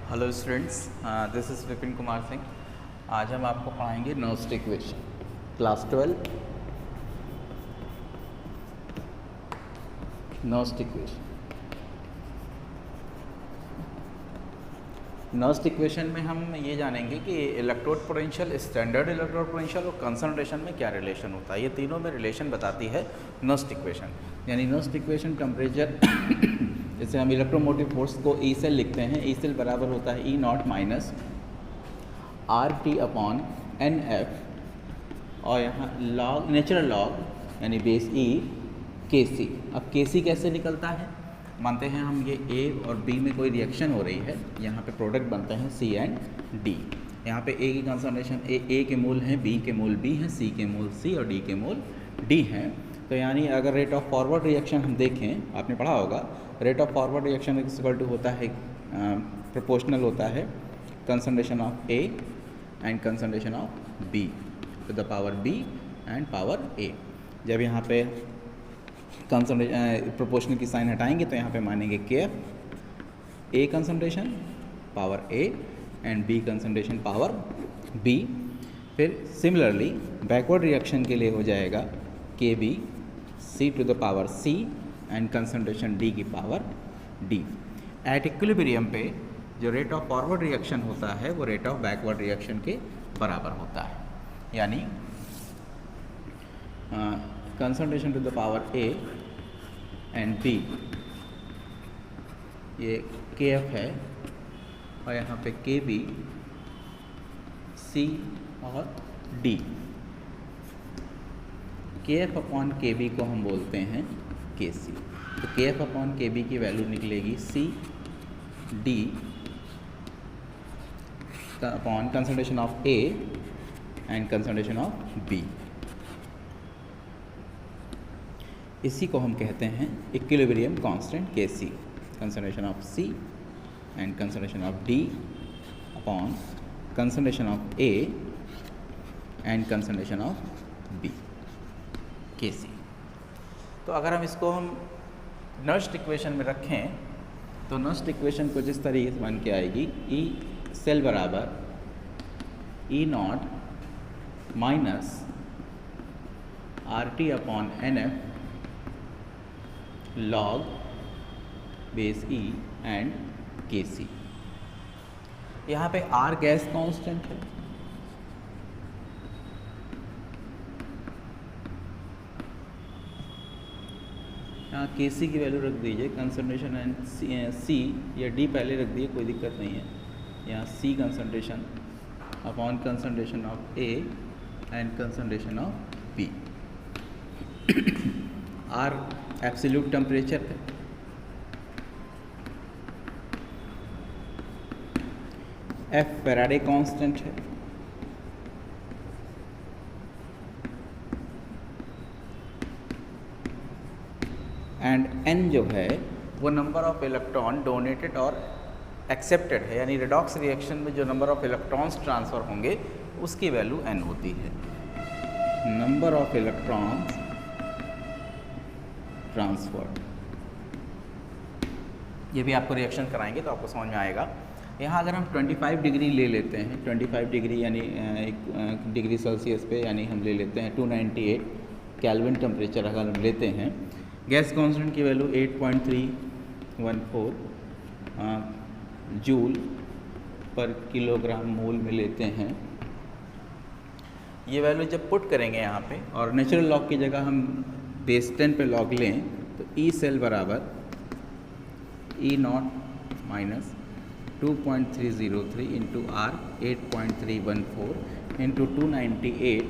Hello students, this is Vipin Kumar Singh. आज हम आपको पढ़ाएंगे Nernst equation, class 12 Nernst equation. Nernst equation में हम ये जानेंगे कि electrode potential, standard electrode potential और कंसंट्रेशन में क्या रिलेशन होता है। ये तीनों में रिलेशन बताती है नर्स्ट इक्वेशन। यानी नर्स्ट इक्वेशन टेम्परेचर जैसे हम इलेक्ट्रोमोटिव फोर्स को ई सेल लिखते हैं, ई सेल बराबर होता है E not minus R T upon N F, और यहाँ लॉग नेचुरल लॉग यानी बेस ई के सी। अब के सी कैसे निकलता है? मानते हैं हम ये ए और बी में कोई रिएक्शन हो रही है, यहाँ पे प्रोडक्ट बनते हैं सी एंड डी। यहाँ पे ए की कंसंट्रेशन ए के मोल हैं, बी के मोल बी हैं, सी के मोल सी और डी के मोल डी हैं। तो यानी अगर रेट ऑफ फॉरवर्ड रिएक्शन हम देखें, आपने पढ़ा होगा rate of forward reaction equal to होता है प्रोपोर्शनल होता है concentration of A and concentration of B to the power B and power A. जब यहाँ पे कंसंट्रेशन प्रोपोर्शनल की साइन हटाएंगे तो यहाँ पे मानेंगे K F, A concentration power A and B concentration power B. फिर सिमिलरली बैकवर्ड रिएक्शन के लिए हो जाएगा K B C to the power C and concentration D की पावर डी। एट इक्विलिब्रियम पे जो रेट ऑफ फॉरवर्ड रिएक्शन होता है वो रेट ऑफ बैकवर्ड रिएक्शन के बराबर होता है। यानी concentration to the power A and B, ये के एफ है, और यहाँ पे के बी सी और डी। के एफ अपॉन के बी को हम बोलते हैं के सी। तो K F upon K B की वैल्यू निकलेगी C D upon concentration of A and concentration of B. इसी को हम कहते हैं equilibrium constant K C, concentration of C and concentration of D upon concentration of A and concentration of B K C. तो अगर हम इसको हम नर्स्ट इक्वेशन में रखें तो नर्स्ट इक्वेशन को जिस तरीके से बन के आएगी, ई सेल बराबर E not minus R T upon N F log base E and K C. यहाँ पे आर गैस कांस्टेंट है, यहाँ के सी की वैल्यू रख दीजिए, कंसंट्रेशन एंड सी या डी पहले रख दीजिए, कोई दिक्कत नहीं है। यहाँ C concentration upon concentration of A and concentration of B. R absolute temperature है, एफ फैराडे कांस्टेंट है, एंड एन जो है वो नंबर ऑफ इलेक्ट्रॉन डोनेटेड और एक्सेप्टेड है, यानी रिडॉक्स रिएक्शन में जो नंबर ऑफ इलेक्ट्रॉन्स ट्रांसफ़र होंगे उसकी वैल्यू एन होती है। नंबर ऑफ इलेक्ट्रॉन्स ट्रांसफर्ड, ये भी आपको रिएक्शन कराएंगे तो आपको समझ में आएगा। यहाँ अगर हम 25 डिग्री ले लेते हैं, 25 डिग्री यानी 1 डिग्री सेल्सियस पे, यानी हम ले लेते हैं 298 केल्विन टेम्परेचर अगर हम लेते हैं, गैस कांस्टेंट की वैल्यू 8.314 जूल पर किलोग्राम मोल में लेते हैं। ये वैल्यू जब पुट करेंगे यहाँ पे और नेचुरल लॉग की जगह हम बेस 10 पे लॉग लें तो ई सेल बराबर E not minus 2.303 into R 8.314 into 298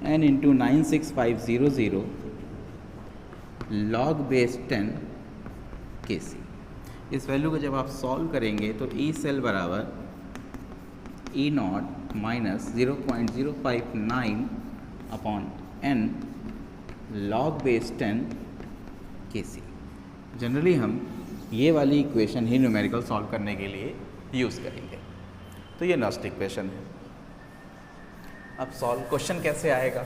N into 96500 log base 10 K सी। इस वैल्यू को जब आप सॉल्व करेंगे तो ई सेल बराबर E not minus 0.059 upon N log base 10 K C. Generally हम ये वाली इक्वेशन ही न्यूमेरिकल सॉल्व करने के लिए यूज़ करेंगे। तो ये नर्स्ट इक्वेशन है। अब सॉल्व क्वेश्चन कैसे आएगा?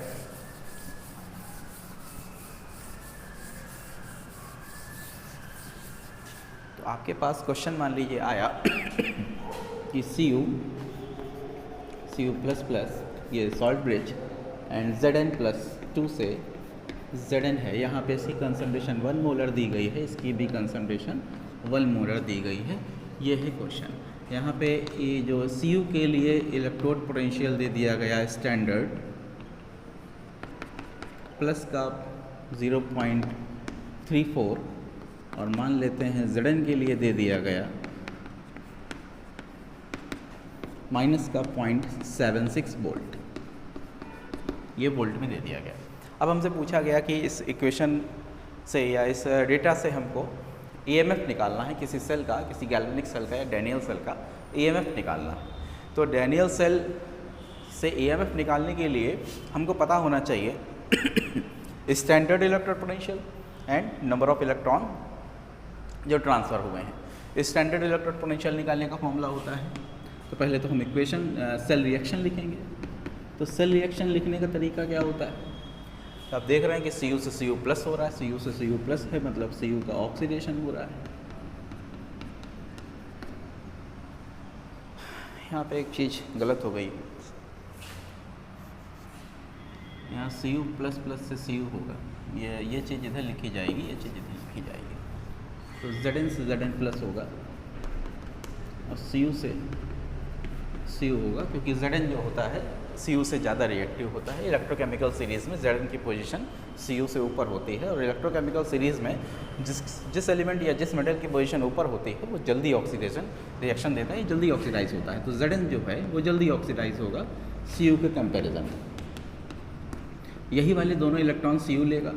तो आपके पास क्वेश्चन मान लीजिए आया कि Cu प्लस प्लस ये सॉल्ट ब्रिज एंड Zn+2 से Zn है, यहाँ पे इसकी कंसंट्रेशन 1 मोलर दी गई है, इसकी भी कंसंट्रेशन 1 मोलर दी गई है। ये है क्वेश्चन। यहाँ पे ये जो Cu के लिए इलेक्ट्रोड पोटेंशियल दे दिया गया स्टैंडर्ड प्लस का 0.34 और मान लेते हैं Zn के लिए दे दिया गया माइनस का 0.76 वोल्ट, ये वोल्ट में दे दिया गया। अब हमसे पूछा गया कि इस इक्वेशन से या इस डेटा से हमको EMF निकालना है किसी सेल का, किसी गैल्वेनिक सेल का या डैनियल सेल का EMF निकालना है। तो डैनियल सेल से EMF निकालने के लिए हमको पता होना चाहिए standard electrode potential and number of electron जो ट्रांसफ़र हुए हैं। स्टैंडर्ड इलेक्ट्रोड पोटेंशियल निकालने का फॉर्मूला होता है, तो पहले तो हम इक्वेशन सेल रिएक्शन लिखेंगे। तो सेल रिएक्शन लिखने का तरीका क्या होता है, तो आप देख रहे हैं कि Cu से Cu प्लस हो रहा है, Cu से Cu प्लस है मतलब Cu का ऑक्सीडेशन हो रहा है। यहाँ पे एक चीज़ गलत हो गई, यहाँ Cu प्लस प्लस से Cu होगा, ये चीज़ इधर लिखी जाएगी, ये चीज़ इधर लिखी जाएगी। तो Zn से Zn प्लस होगा और Cu से Cu होगा, क्योंकि Zn जो होता है Cu से ज़्यादा रिएक्टिव होता है। इलेक्ट्रोकेमिकल सीरीज़ में Zn की पोजीशन Cu से ऊपर होती है, और इलेक्ट्रोकेमिकल सीरीज़ में जिस एलिमेंट या जिस मेटल की पोजीशन ऊपर होती है वो जल्दी ऑक्सीडेशन रिएक्शन देता है, जल्दी ऑक्सीडाइज होता है। तो Zn जो है वो जल्दी ऑक्सीडाइज होगा Cu के कंपेरिजन में। यही वाले दोनों इलेक्ट्रॉन Cu लेगा,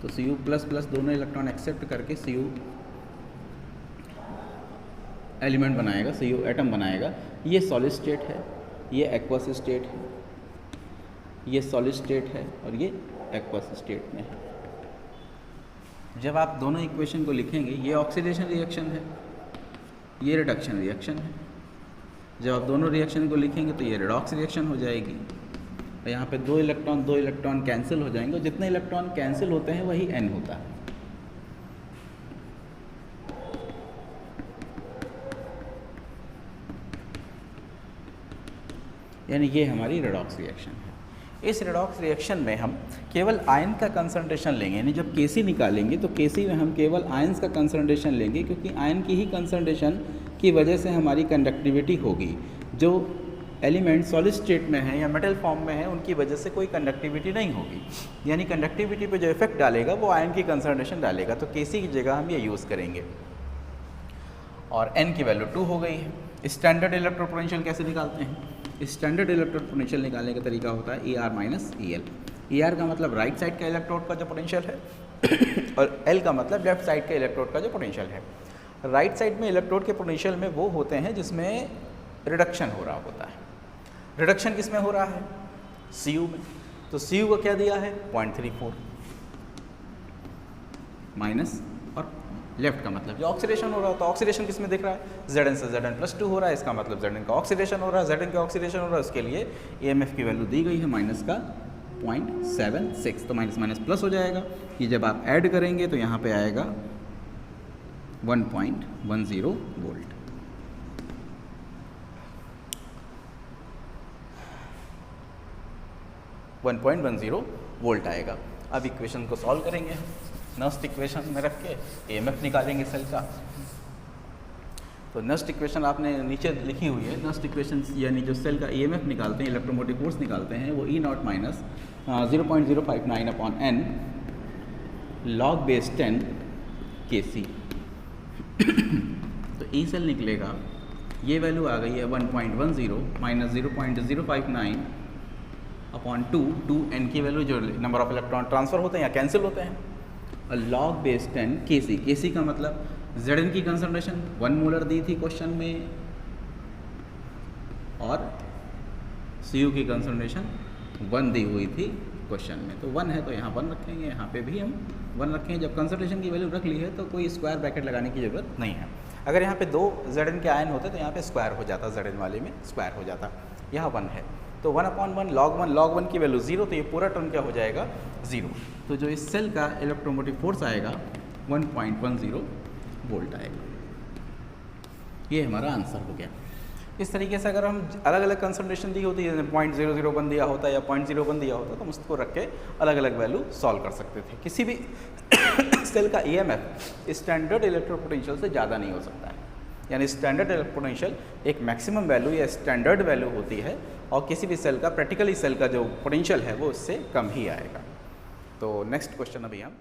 तो Cu प्लस प्लस दोनों इलेक्ट्रॉन एक्सेप्ट करके Cu एलिमेंट बनाएगा, Cu एटम बनाएगा। ये सॉलिड स्टेट है, ये एक्वस स्टेट है, ये सॉलिड स्टेट है और ये एक्वस स्टेट में है। जब आप दोनों इक्वेशन को लिखेंगे, ये ऑक्सीडेशन रिएक्शन है, ये रिडक्शन रिएक्शन है। जब आप दोनों रिएक्शन को लिखेंगे तो ये रिडॉक्स रिएक्शन हो जाएगी। और यहाँ पे दो इलेक्ट्रॉन कैंसिल हो जाएंगे, और जितने इलेक्ट्रॉन कैंसिल होते हैं वही n होता है। यानी ये हमारी रेडॉक्स रिएक्शन है। इस रेडॉक्स रिएक्शन में हम केवल आयन का कंसंट्रेशन लेंगे, यानी जब Kc निकालेंगे तो Kc में हम केवल आयंस का कंसंट्रेशन लेंगे, क्योंकि आयन की ही कंसंट्रेशन की वजह से हमारी कंडक्टिविटी होगी। जो एलिमेंट सॉलिड स्टेट में है या मेटल फॉर्म में है उनकी वजह से कोई कंडक्टिविटी नहीं होगी, यानी कंडक्टिविटी पे जो इफेक्ट डालेगा वो आयन की कंसंट्रेशन डालेगा। तो Kc की जगह हम ये यूज़ करेंगे, और n की वैल्यू 2 हो गई है। स्टैंडर्ड इलेक्ट्रोड पोटेंशियल कैसे निकालते हैं? स्टैंडर्ड इलेक्ट्रोड पोटेंशियल निकालने का तरीका होता है AR माइनस EL। AR का मतलब राइट साइड का इलेक्ट्रोड का जो पोटेंशियल है और L का मतलब लेफ्ट साइड के इलेक्ट्रोड का जो पोटेंशियल है। राइट साइड में इलेक्ट्रोड के पोटेंशियल में वो होते हैं जिसमें रिडक्शन हो रहा होता है। रिडक्शन किस में हो रहा है? Cu में। तो Cu को क्या दिया है? 0.34 माइनस, और लेफ्ट का मतलब जो ऑक्सीडेशन हो रहा है, तो ऑक्सीडेशन किस में दिख रहा है? Zn से Zn+2 हो रहा है, इसका मतलब Zn का ऑक्सीडेशन हो रहा है। Zn का ऑक्सीडेशन हो रहा है, उसके लिए EMF की वैल्यू दी गई है माइनस का 0.76। तो माइनस माइनस प्लस हो जाएगा, ये जब आप ऐड करेंगे तो यहाँ पे आएगा 1.10 वोल्ट। वोल्ट आएगा। अब इक्वेशन को सॉल्व करेंगे, नस्ट इक्वेशन में रख के EMF निकालेंगे सेल का। तो नस्ट इक्वेशन आपने नीचे लिखी हुई है। नस्ट इक्वेशन यानी जो सेल का EMF निकालते हैं, इलेक्ट्रोमोटिव फोर्स निकालते हैं, वो E0 minus 0.059/n log base 10 Kc। तो E सेल निकलेगा, ये वैल्यू आ गई है 1.10 माइनस 0.059/2 n की वैल्यू जो नंबर ऑफ इलेक्ट्रॉन ट्रांसफ़र होते हैं या कैंसिल होते हैं, और log बेस 10 Kc। Kc का मतलब Zn की कंसंट्रेशन 1 मोलर दी थी क्वेश्चन में, और Cu की कंसंट्रेशन 1 दी हुई थी क्वेश्चन में। तो 1 है तो यहाँ 1 रखेंगे, यहाँ पे भी हम 1 रखेंगे। जब कंसंट्रेशन की वैल्यू रख ली है तो कोई स्क्वायर ब्रैकेट लगाने की ज़रूरत नहीं है। अगर यहाँ पे 2 Zn के आयन होते तो यहाँ पे स्क्वायर हो जाता, Zn वाले में स्क्वायर हो जाता। यहाँ 1 है तो 1/1 log 1 की वैल्यू 0, तो ये पूरा टर्म क्या हो जाएगा? 0। तो जो इस सेल का इलेक्ट्रोमोटिव फोर्स आएगा 1.10 वोल्ट आएगा। ये हमारा आंसर हो गया। इस तरीके से अगर हम अलग अलग कंसंट्रेशन दी होती है, 0.001 दिया होता है या 0.01 दिया होता तो हम उसको रख के अलग अलग वैल्यू सॉल्व कर सकते थे। किसी भी सेल का EMF स्टैंडर्ड इलेक्ट्रोड पोटेंशियल से ज़्यादा नहीं हो सकता है, यानी स्टैंडर्ड इलेक्ट्रोड पोटेंशियल एक मैक्सिमम वैल्यू या स्टैंडर्ड वैल्यू होती है और किसी भी सेल का प्रैक्टिकली सेल का जो पोटेंशियल है वो उससे कम ही आएगा। तो नेक्स्ट क्वेश्चन अभी हम